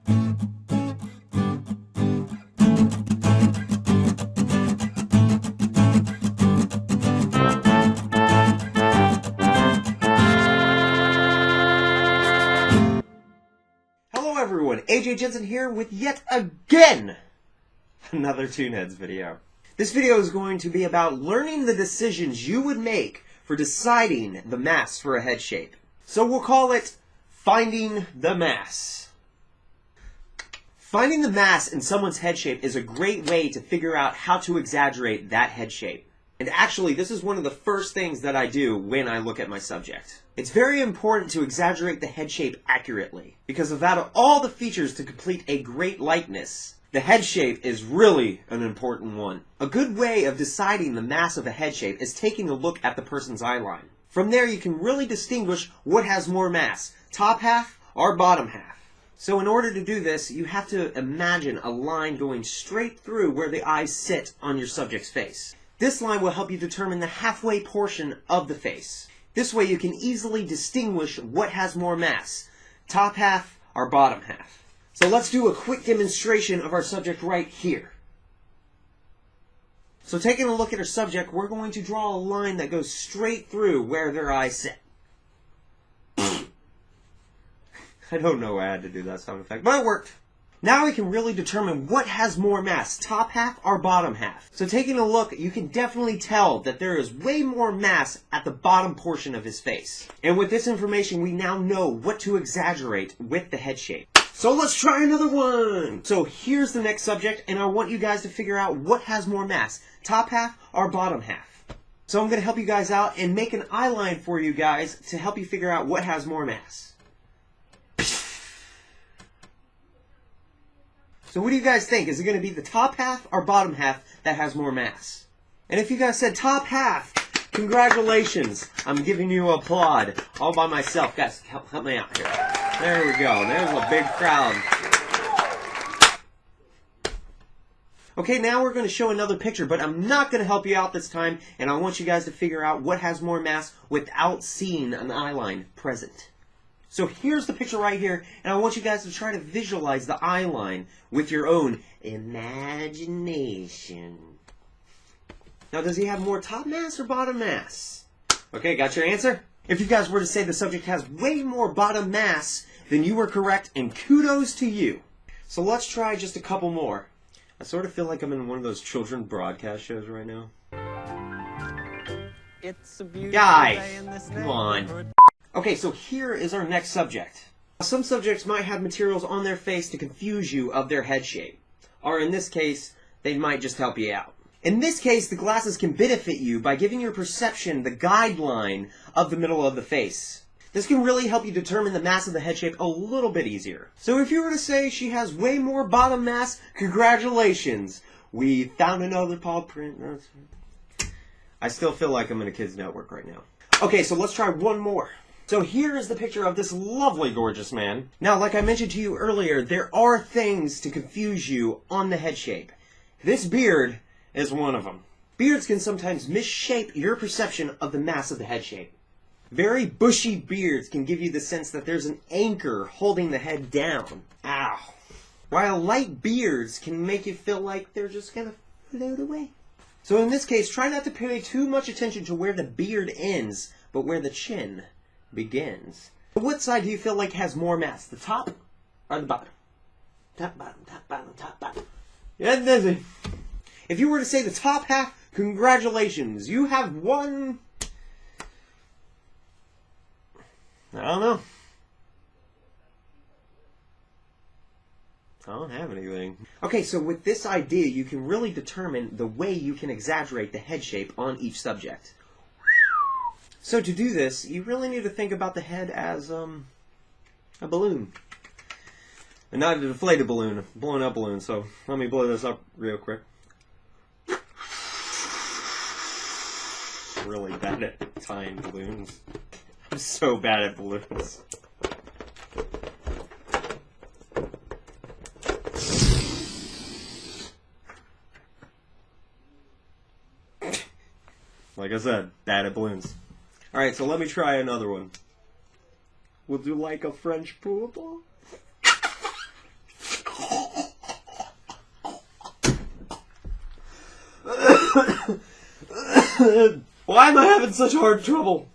Hello everyone, Jensen here with yet again another ToonHeadz video. This video is going to be about learning the decisions you would make for deciding the mass for a head shape. So we'll call it finding the mass. Finding the mass in someone's head shape is a great way to figure out how to exaggerate that head shape. And actually, this is one of the first things that I do when I look at my subject. It's very important to exaggerate the head shape accurately, because out of all the features to complete a great likeness, the head shape is really an important one. A good way of deciding the mass of a head shape is taking a look at the person's eyeline. From there, you can really distinguish what has more mass, top half or bottom half. So in order to do this, you have to imagine a line going straight through where the eyes sit on your subject's face. This line will help you determine the halfway portion of the face. This way you can easily distinguish what has more mass, top half or bottom half. So let's do a quick demonstration of our subject right here. So taking a look at our subject, we're going to draw a line that goes straight through where their eyes sit. I don't know why I had to do that sound effect, but it worked. Now we can really determine what has more mass, top half or bottom half. So taking a look, you can definitely tell that there is way more mass at the bottom portion of his face. And with this information, we now know what to exaggerate with the head shape. So let's try another one! So here's the next subject, and I want you guys to figure out what has more mass, top half or bottom half. So I'm going to help you guys out and make an eye line for you guys to help you figure out what has more mass. So what do you guys think? Is it going to be the top half or bottom half that has more mass? And if you guys said top half, congratulations. I'm giving you an applaud all by myself. Guys, help me out here. There we go. There's a big crowd. Okay, now we're going to show another picture, but I'm not going to help you out this time, and I want you guys to figure out what has more mass without seeing an eye line present. So here's the picture right here, and I want you guys to try to visualize the eye line with your own imagination. Now, does he have more top mass or bottom mass? Okay, got your answer? If you guys were to say the subject has way more bottom mass, then you were correct, and kudos to you. So let's try just a couple more. I sort of feel like I'm in one of those children broadcast shows right now. It's a beautiful day in this come on. Okay, so here is our next subject. Some subjects might have materials on their face to confuse you of their head shape. Or in this case, they might just help you out. In this case, the glasses can benefit you by giving your perception the guideline of the middle of the face. This can really help you determine the mass of the head shape a little bit easier. So if you were to say she has way more bottom mass, congratulations! We found another paw print. I still feel like I'm in a kid's network right now. Okay, so let's try one more. So here is the picture of this lovely, gorgeous man. Now, like I mentioned to you earlier, there are things to confuse you on the head shape. This beard is one of them. Beards can sometimes misshape your perception of the mass of the head shape. Very bushy beards can give you the sense that there's an anchor holding the head down. Ow. While light beards can make you feel like they're just gonna float away. So in this case, try not to pay too much attention to where the beard ends, but where the chin begins. What side do you feel like has more mass, the top or the bottom? Top, bottom, top, bottom, top, bottom. Yeah, that's it. If you were to say the top half, congratulations, you have won. I don't know. I don't have anything. Okay, so with this idea, you can really determine the way you can exaggerate the head shape on each subject. So to do this, you really need to think about the head as a balloon. And not a deflated balloon, a blown up balloon. So let me blow this up real quick. Really bad at tying balloons. I'm so bad at balloons. Like I said, bad at balloons. Alright, so let me try another one. Would you like a French poodle? Why am I having such hard trouble?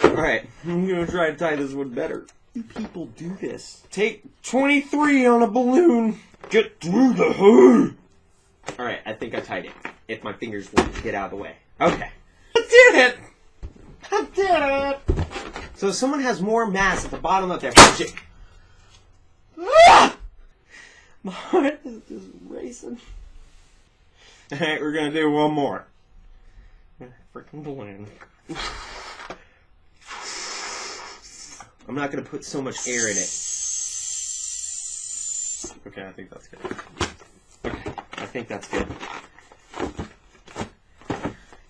Alright, I'm gonna try to tie this one better. You people do this. Take 23 on a balloon. Get through the hole. Alright, I think I tied it. If my fingers won't get out of the way. Okay. I did it! I did it! So if someone has more mass at the bottom of their head. My heart is just racing. Alright, we're gonna do one more. Freaking balloon. I'm not gonna put so much air in it. Okay, I think that's good. Okay, I think that's good.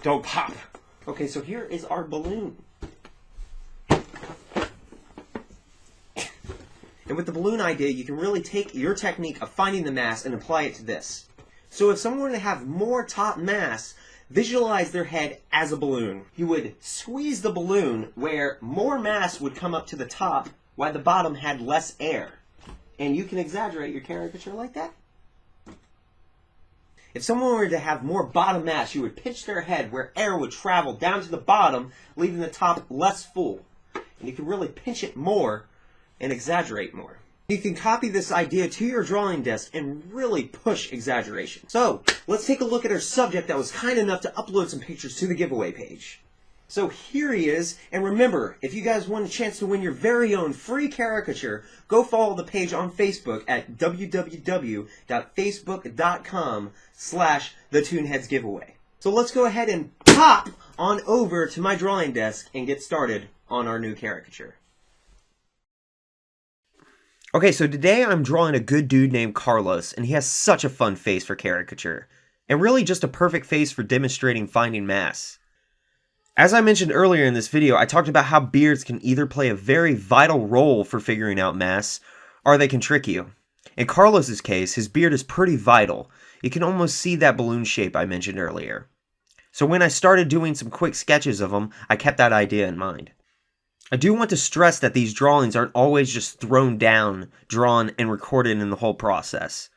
Don't pop. Okay, so here is our balloon. And with the balloon idea, you can really take your technique of finding the mass and apply it to this. So if someone wanted to have more top mass, visualize their head as a balloon. You would squeeze the balloon where more mass would come up to the top while the bottom had less air. And you can exaggerate your caricature like that. If someone were to have more bottom mass, you would pitch their head where air would travel down to the bottom, leaving the top less full. And you can really pinch it more and exaggerate more. You can copy this idea to your drawing desk and really push exaggeration. So, let's take a look at our subject that was kind enough to upload some pictures to the giveaway page. So here he is, and remember, if you guys want a chance to win your very own free caricature, go follow the page on Facebook at www.facebook.com/ToonHeadz giveaway. So let's go ahead and pop on over to my drawing desk and get started on our new caricature. Okay, so today I'm drawing a good dude named Carlos, and he has such a fun face for caricature, and really just a perfect face for demonstrating finding mass. As I mentioned earlier in this video, I talked about how beards can either play a very vital role for figuring out mass, or they can trick you. In Carlos's case, his beard is pretty vital. You can almost see that balloon shape I mentioned earlier. So when I started doing some quick sketches of him, I kept that idea in mind. I do want to stress that these drawings aren't always just thrown down, drawn, and recorded in the whole process.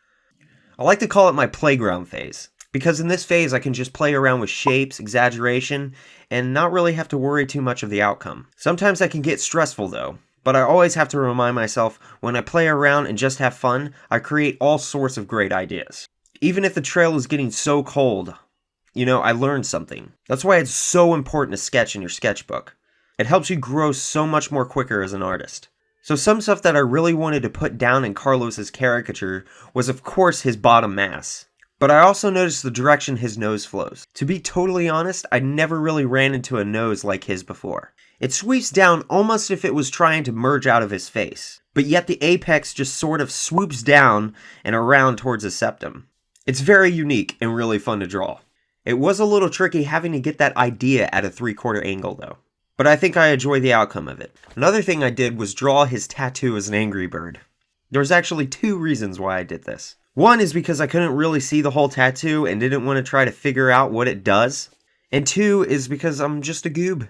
I like to call it my playground phase, because in this phase I can just play around with shapes, exaggeration, and not really have to worry too much of the outcome. Sometimes that can get stressful though, but I always have to remind myself when I play around and just have fun, I create all sorts of great ideas. Even if the trail is getting so cold, I learned something. That's why it's so important to sketch in your sketchbook. It helps you grow so much more quicker as an artist. So some stuff that I really wanted to put down in Carlos's caricature was of course his bottom mass. But I also noticed the direction his nose flows. To be totally honest, I never really ran into a nose like his before. It sweeps down almost if it was trying to merge out of his face. But yet the apex just sort of swoops down and around towards his septum. It's very unique and really fun to draw. It was a little tricky having to get that idea at a 3/4 angle though. But I think I enjoy the outcome of it. Another thing I did was draw his tattoo as an angry bird. There's actually 2 reasons why I did this. One is because I couldn't really see the whole tattoo and didn't want to try to figure out what it does. And 2 is because I'm just a goob.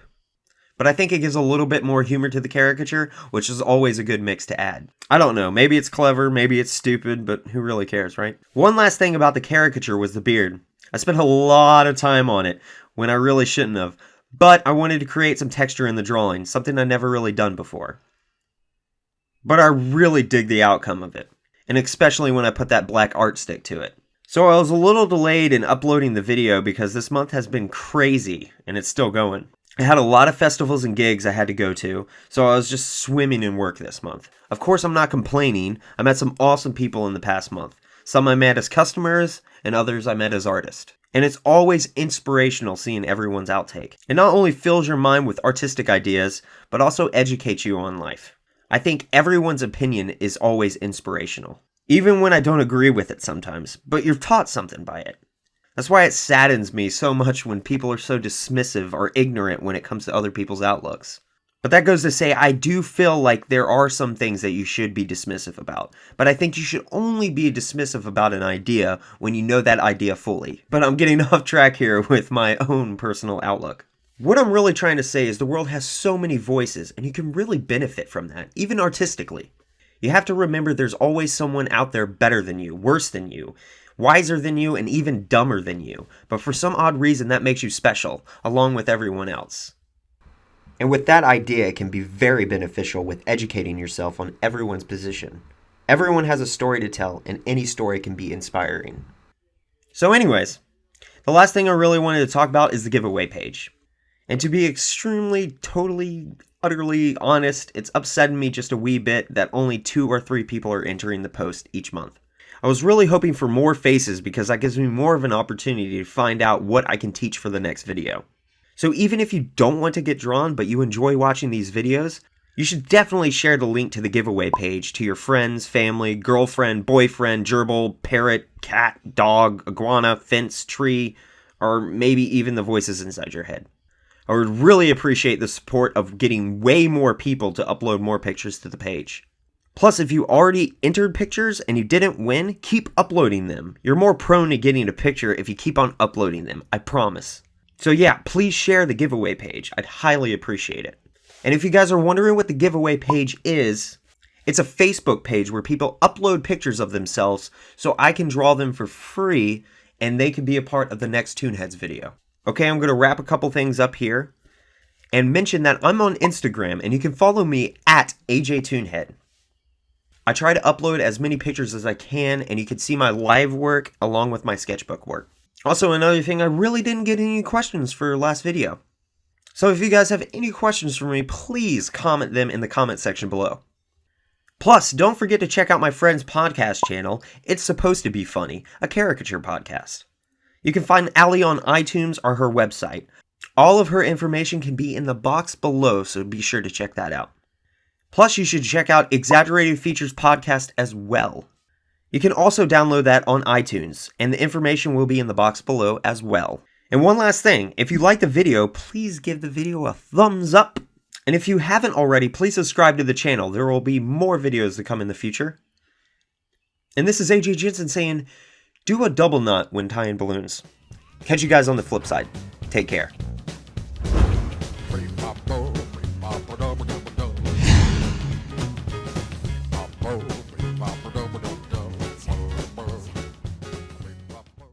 But I think it gives a little bit more humor to the caricature, which is always a good mix to add. I don't know, maybe it's clever, maybe it's stupid, but who really cares, right? One last thing about the caricature was the beard. I spent a lot of time on it when I really shouldn't have. But I wanted to create some texture in the drawing, something I'd never really done before. But I really dig the outcome of it, and especially when I put that black art stick to it. So I was a little delayed in uploading the video because this month has been crazy, and it's still going. I had a lot of festivals and gigs I had to go to, so I was just swimming in work this month. Of course I'm not complaining, I met some awesome people in the past month. Some I met as customers, and others I met as artists. And it's always inspirational seeing everyone's outtake. It not only fills your mind with artistic ideas, but also educates you on life. I think everyone's opinion is always inspirational. Even when I don't agree with it sometimes, but you're taught something by it. That's why it saddens me so much when people are so dismissive or ignorant when it comes to other people's outlooks. But that goes to say I do feel like there are some things that you should be dismissive about. But I think you should only be dismissive about an idea when you know that idea fully. But I'm getting off track here with my own personal outlook. What I'm really trying to say is the world has so many voices and you can really benefit from that, even artistically. You have to remember there's always someone out there better than you, worse than you, wiser than you, and even dumber than you, but for some odd reason that makes you special, along with everyone else. And with that idea, it can be very beneficial with educating yourself on everyone's position. Everyone has a story to tell, and any story can be inspiring. So anyways, the last thing I really wanted to talk about is the giveaway page. And to be extremely, totally, utterly honest, it's upsetting me just a wee bit that only 2 or 3 people are entering the post each month. I was really hoping for more faces because that gives me more of an opportunity to find out what I can teach for the next video. So even if you don't want to get drawn but you enjoy watching these videos, you should definitely share the link to the giveaway page to your friends, family, girlfriend, boyfriend, gerbil, parrot, cat, dog, iguana, fence, tree, or maybe even the voices inside your head. I would really appreciate the support of getting way more people to upload more pictures to the page. Plus, if you already entered pictures and you didn't win, keep uploading them. You're more prone to getting a picture if you keep on uploading them, I promise. So yeah, please share the giveaway page. I'd highly appreciate it. And if you guys are wondering what the giveaway page is, it's a Facebook page where people upload pictures of themselves so I can draw them for free and they can be a part of the next ToonHeadz video. Okay, I'm going to wrap a couple things up here and mention that I'm on Instagram and you can follow me at AJToonHead. I try to upload as many pictures as I can and you can see my live work along with my sketchbook work. Also, another thing, I really didn't get any questions for last video. So if you guys have any questions for me, please comment them in the comment section below. Plus, don't forget to check out my friend's podcast channel, It's Supposed to Be Funny, a caricature podcast. You can find Allie on iTunes or her website. All of her information can be in the box below, so be sure to check that out. Plus, you should check out Exaggerated Features podcast as well. You can also download that on iTunes, and the information will be in the box below as well. And one last thing, if you liked the video, please give the video a thumbs up. And if you haven't already, please subscribe to the channel. There will be more videos to come in the future. And this is AJ Jensen saying, do a double knot when tying balloons. Catch you guys on the flip side. Take care.